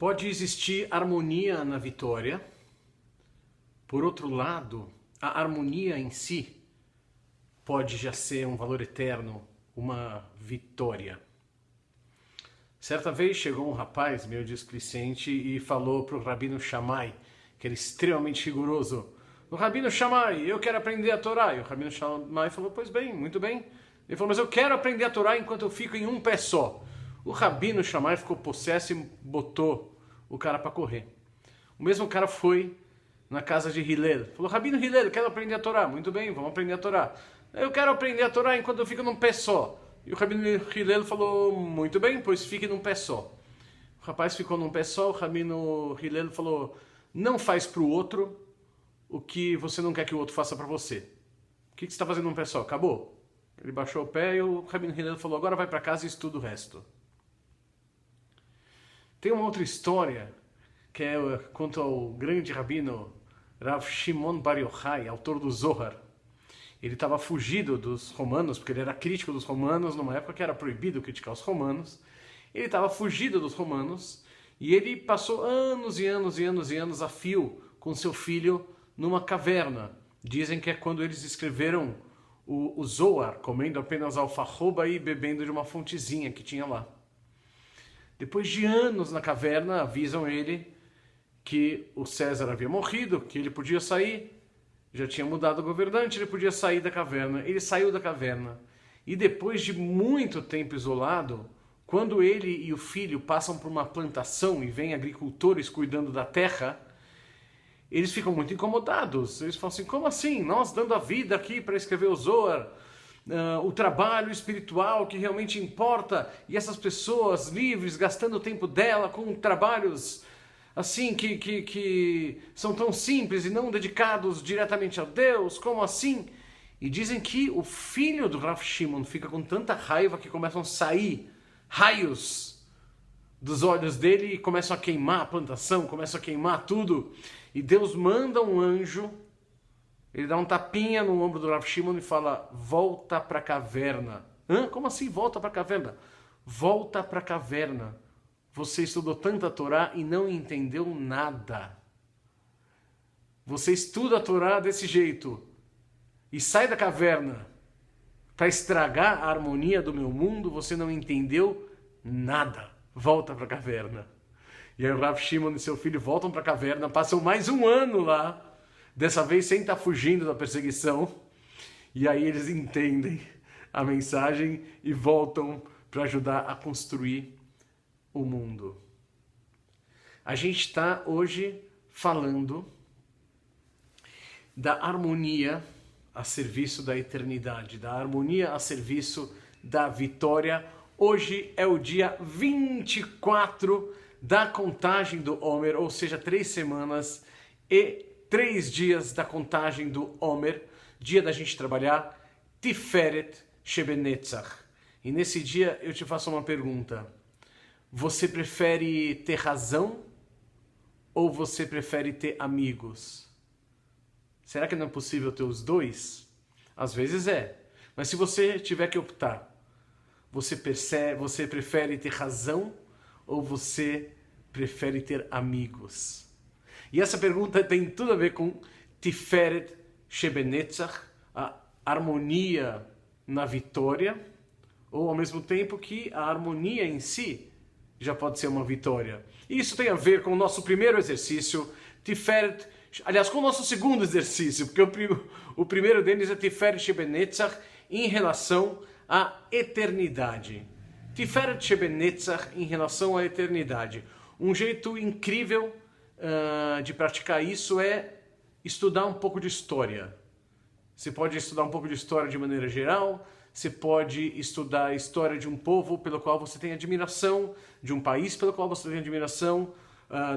Pode existir harmonia na vitória. Por outro lado, a harmonia em si pode já ser um valor eterno, uma vitória. Certa vez chegou um rapaz meio displicente e falou para o Rabino Shammai, que era extremamente rigoroso: "O Rabino Shammai, eu quero aprender a Torá." E o Rabino Shammai falou: "Pois bem, muito bem." Ele falou: "Mas eu quero aprender a Torá enquanto eu fico em um pé só." O Rabino Shammai ficou possesso e botou o cara para correr. O mesmo cara foi na casa de Hillel. Falou: "Rabino Hillel, eu quero aprender a Torá." "Muito bem, vamos aprender a Torá." "Eu quero aprender a Torá enquanto eu fico num pé só." E o Rabino Hillel falou: "Muito bem, pois fique num pé só." O rapaz ficou num pé só. O Rabino Hillel falou: "Não faz para o outro o que você não quer que o outro faça para você." "O que você está fazendo num pé só? Acabou?" Ele baixou o pé e o Rabino Hillel falou: "Agora vai para casa e estuda o resto." Tem uma outra história que é quanto ao grande rabino Rav Shimon Bar Yochai, autor do Zohar. Ele estava fugido dos romanos, porque ele era crítico dos romanos, numa época que era proibido criticar os romanos. Ele estava fugido dos romanos e ele passou anos e anos e anos e anos a fio com seu filho numa caverna. Dizem que é quando eles escreveram o Zohar, comendo apenas alfarroba e bebendo de uma fontezinha que tinha lá. Depois de anos na caverna, avisam ele que o César havia morrido, que ele podia sair. Já tinha mudado o governante, ele podia sair da caverna. Ele saiu da caverna. E depois de muito tempo isolado, quando ele e o filho passam por uma plantação e vêm agricultores cuidando da terra, eles ficam muito incomodados. Eles falam assim: "Como assim? Nós dando a vida aqui para escrever o Zohar, o trabalho espiritual que realmente importa, e essas pessoas livres gastando o tempo dela com trabalhos assim que são tão simples e não dedicados diretamente a Deus, como assim?" E dizem que o filho do Rav Shimon fica com tanta raiva que começam a sair raios dos olhos dele e começam a queimar a plantação, começam a queimar tudo. E Deus manda um anjo, ele dá um tapinha no ombro do Rav Shimon e fala: "Volta para a caverna." "Hã? Como assim volta para a caverna?" "Volta para a caverna. Você estudou tanta Torá e não entendeu nada. Você estuda a Torá desse jeito e sai da caverna para estragar a harmonia do meu mundo, você não entendeu nada. Volta para a caverna." E aí o Rav Shimon e seu filho voltam para a caverna, passam mais um ano lá, dessa vez sem estar fugindo da perseguição, e aí eles entendem a mensagem e voltam para ajudar a construir o mundo. A gente está hoje falando da harmonia a serviço da eternidade, da harmonia a serviço da vitória. Hoje é o dia 24 da contagem do Omer, ou seja, 3 semanas e 3 dias da contagem do Omer, dia da gente trabalhar, Tiferet Shebenetzach. E nesse dia eu te faço uma pergunta: você prefere ter razão ou você prefere ter amigos? Será que não é possível ter os dois? Às vezes é, mas se você tiver que optar, você prefere ter razão ou você prefere ter amigos? E essa pergunta tem tudo a ver com Tiferet Shebenetzach, a harmonia na vitória, ou ao mesmo tempo que a harmonia em si já pode ser uma vitória. E isso tem a ver com o nosso primeiro exercício, Tiferet, aliás, com o nosso segundo exercício, porque o primeiro deles é Tiferet Shebenetzach em relação à eternidade. Tiferet Shebenetzach em relação à eternidade. Um jeito incrível de praticar isso é estudar um pouco de história. Você pode estudar um pouco de história de maneira geral, você pode estudar a história de um povo pelo qual você tem admiração, de um país pelo qual você tem admiração,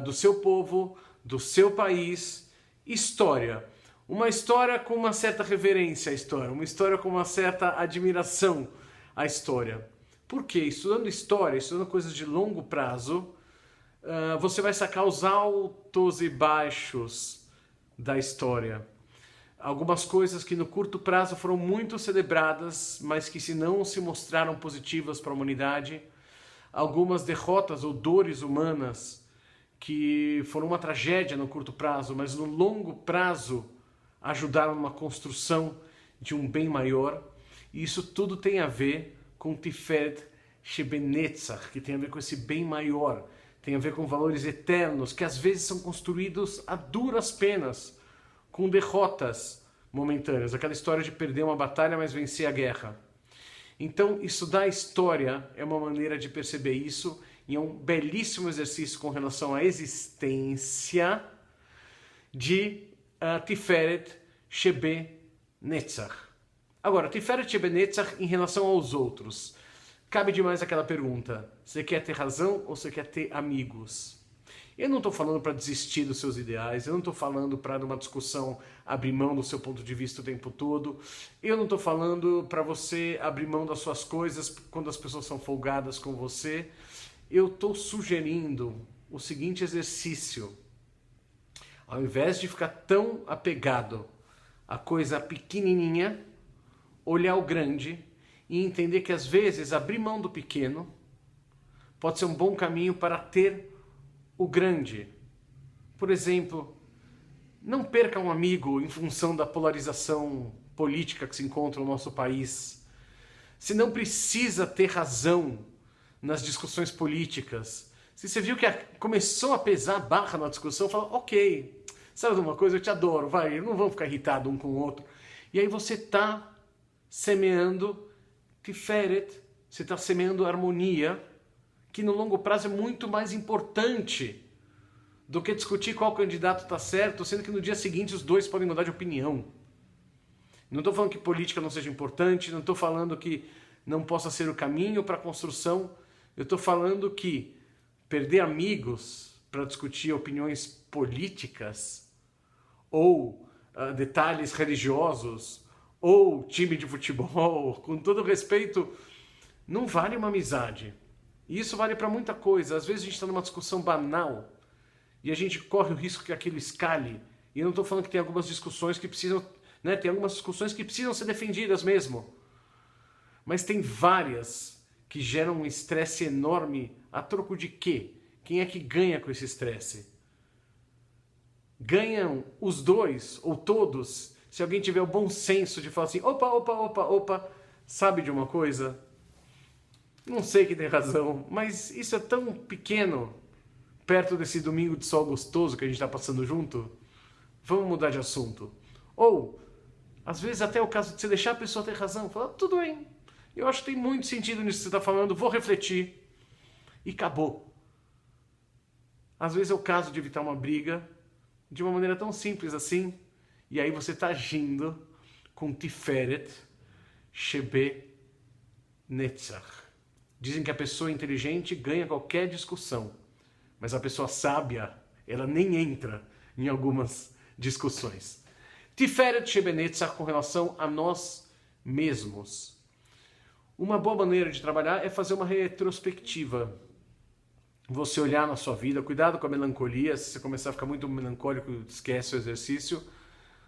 do seu povo, do seu país. História. Uma história com uma certa reverência à história, uma história com uma certa admiração à história. Por quê? Estudando história, estudando coisas de longo prazo, você vai sacar os altos e baixos da história. Algumas coisas que no curto prazo foram muito celebradas, mas que se não se mostraram positivas para a humanidade. Algumas derrotas ou dores humanas que foram uma tragédia no curto prazo, mas no longo prazo ajudaram numa construção de um bem maior. E isso tudo tem a ver com Tiferet Shebenetzach, que tem a ver com esse bem maior, tem a ver com valores eternos, que às vezes são construídos a duras penas, com derrotas momentâneas. Aquela história de perder uma batalha, mas vencer a guerra. Então, estudar a história é uma maneira de perceber isso, e é um belíssimo exercício com relação à existência de Tiferet Shebenetzach. Agora, Tiferet Shebenetzach em relação aos outros. Cabe demais aquela pergunta: você quer ter razão ou você quer ter amigos? Eu não estou falando para desistir dos seus ideais, eu não estou falando para, numa discussão, abrir mão do seu ponto de vista o tempo todo, eu não estou falando para você abrir mão das suas coisas quando as pessoas são folgadas com você. Eu estou sugerindo o seguinte exercício: ao invés de ficar tão apegado à coisa pequenininha, olhar o grande e entender que às vezes abrir mão do pequeno pode ser um bom caminho para ter o grande. Por exemplo, não perca um amigo em função da polarização política que se encontra no nosso país. Se não precisa ter razão nas discussões políticas, se você viu que começou a pesar a barra na discussão, fala, ok, sabe de uma coisa, eu te adoro, vai, não vamos ficar irritados um com o outro. E aí você está semeando Tiferet, você está semeando harmonia, que no longo prazo é muito mais importante do que discutir qual candidato está certo, sendo que no dia seguinte os dois podem mudar de opinião. Não estou falando que política não seja importante, não estou falando que não possa ser o caminho para a construção, eu estou falando que perder amigos para discutir opiniões políticas, ou detalhes religiosos, ou time de futebol, com todo respeito, não vale uma amizade. E isso vale para muita coisa. Às vezes a gente está numa discussão banal e a gente corre o risco que aquilo escale. E eu não estou falando que tem algumas discussões que precisam, né, tem algumas discussões que precisam ser defendidas mesmo. Mas tem várias que geram um estresse enorme. A troco de quê? Quem é que ganha com esse estresse? Ganham os dois ou todos se alguém tiver o bom senso de falar assim, opa, sabe de uma coisa? Não sei quem tem razão, mas isso é tão pequeno perto desse domingo de sol gostoso que a gente está passando junto. Vamos mudar de assunto. Ou, às vezes até é o caso de você deixar a pessoa ter razão. Falar, tudo bem, eu acho que tem muito sentido nisso que você está falando, vou refletir. E acabou. Às vezes é o caso de evitar uma briga de uma maneira tão simples assim. E aí você está agindo com Tiferet Shebenetzach. Dizem que a pessoa inteligente ganha qualquer discussão, mas a pessoa sábia, ela nem entra em algumas discussões. Tiferet Shebenetzach com relação a nós mesmos. Uma boa maneira de trabalhar é fazer uma retrospectiva. Você olhar na sua vida, cuidado com a melancolia, se você começar a ficar muito melancólico, esquece o exercício,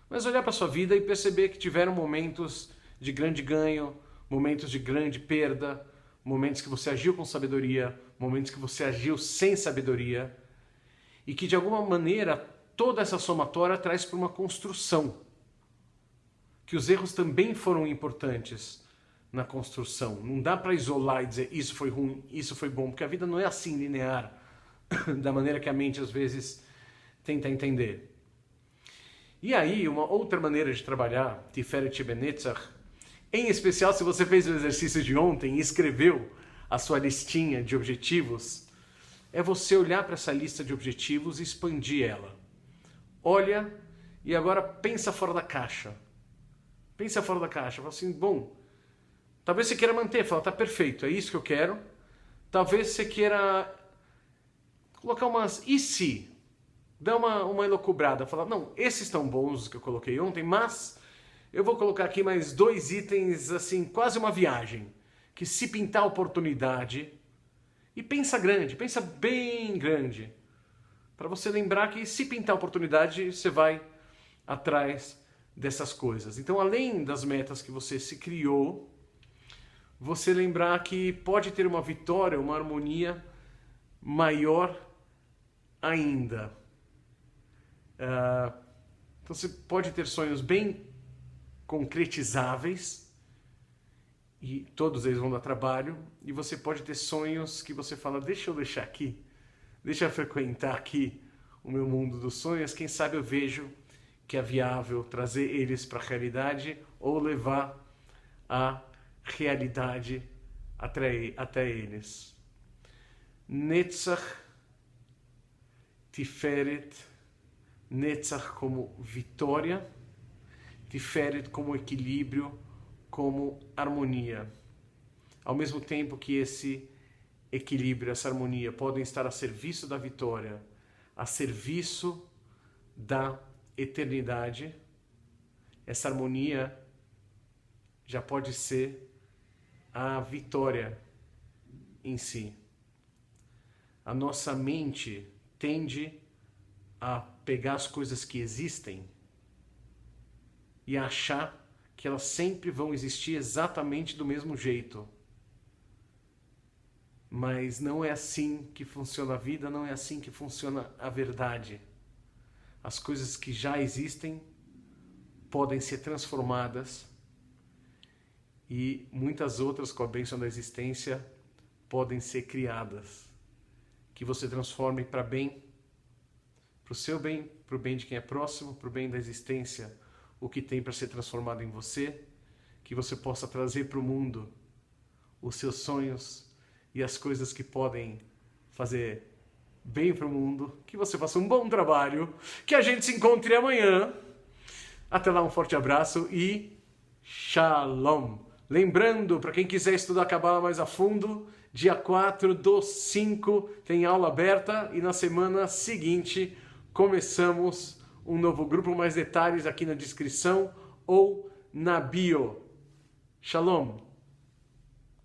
mas olhar para a sua vida e perceber que tiveram momentos de grande ganho, momentos de grande perda, momentos que você agiu com sabedoria, momentos que você agiu sem sabedoria, e que de alguma maneira toda essa somatória traz para uma construção. Que os erros também foram importantes na construção. Não dá para isolar e dizer isso foi ruim, isso foi bom, porque a vida não é assim linear, da maneira que a mente às vezes tenta entender. E aí, uma outra maneira de trabalhar Tiferet Shebenetzach, em especial se você fez o exercício de ontem e escreveu a sua listinha de objetivos, é você olhar para essa lista de objetivos e expandir ela. Olha e agora pensa fora da caixa. Pensa fora da caixa. Fala assim, bom, talvez você queira manter, fala, tá perfeito, é isso que eu quero. Talvez você queira colocar umas e se? Dá uma elocubrada, fala, não, esses estão bons os que eu coloquei ontem, mas eu vou colocar aqui mais 2 itens, assim, quase uma viagem, que se pintar a oportunidade, e pensa grande, pensa bem grande, para você lembrar que se pintar a oportunidade, você vai atrás dessas coisas. Então, além das metas que você se criou, você lembrar que pode ter uma vitória, uma harmonia maior ainda. Então você pode ter sonhos bem concretizáveis, e todos eles vão dar trabalho, e você pode ter sonhos que você fala, deixa eu deixar aqui, deixa eu frequentar aqui o meu mundo dos sonhos, quem sabe eu vejo que é viável trazer eles para a realidade ou levar a realidade até eles. Netzach, Tiferet, Netzach como vitória, Tiferet como equilíbrio, como harmonia. Ao mesmo tempo que esse equilíbrio, essa harmonia podem estar a serviço da vitória, a serviço da eternidade, essa harmonia já pode ser a vitória em si. A nossa mente tende a pegar as coisas que existem e a achar que elas sempre vão existir exatamente do mesmo jeito. Mas não é assim que funciona a vida, não é assim que funciona a verdade. As coisas que já existem podem ser transformadas e muitas outras, com a bênção da existência, podem ser criadas. Que você transforme para bem, para o seu bem, para o bem de quem é próximo, para o bem da existência, o que tem para ser transformado em você, que você possa trazer para o mundo os seus sonhos e as coisas que podem fazer bem para o mundo, que você faça um bom trabalho, que a gente se encontre amanhã. Até lá, um forte abraço e Shalom! Lembrando, para quem quiser estudar Kabbalah mais a fundo, dia 4/5 tem aula aberta e na semana seguinte começamos um novo grupo. Mais detalhes aqui na descrição ou na bio. Shalom!